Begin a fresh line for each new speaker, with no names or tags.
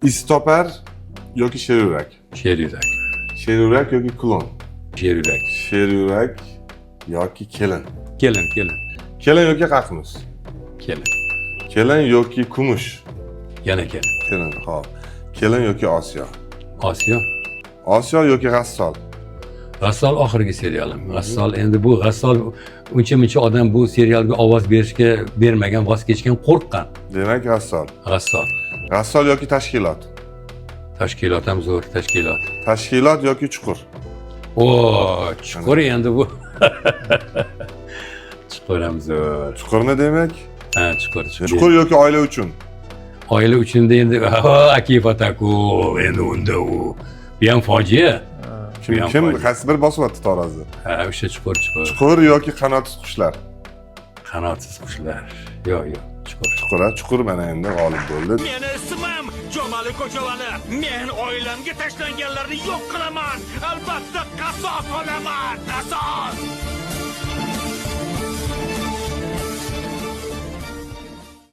istoper yoki sheryurak.
Sheryurak.
Sheryurak yoki klon.
Sheryurak.
Sheryurak yoki kelin.
Kelin.
Kelin yoki qaqnus.
Kelin.
Kelin yoki kumush.
Yana kelin.
Kelin, hop. Kelin yoki Osiyo.
Osiyo.
Osiyo yoki G'assol.
G'assol oxirgi serialim. G'assol endi bu G'assol uncha-muncha odam bu serialga ovoz bermagan, voz kechgan, qo'rqqan.
Demak, G'assol.
G'assol.
G'assol yoki tashkilot.
Tashkilot ham zo'r, tashkilot.
Tashkilot yoki chuqur.
O, chuqur endi bu. Chuqur ham zo'r.
Chuqur ne demak?
Ha, chuqur.
Chuqur yoki oila uchun.
Oila uchun endi akifataku endi unda u. Bu ham fojia.
Kim qaysi bir bosyapti tarozi?
Ha, o'sha chuqur.
Chuqur yoki qanotsiz qushlar.
Qanotsiz qushlar. Yo'q, chuqur.
Chuqur, chuqur mana endi g'olib bo'ldi.
Meni ismim Jomali Ko'chavali. Men oilamga tashlanganlarni yo'q qilaman. Albatta qasos olaman. Qasos.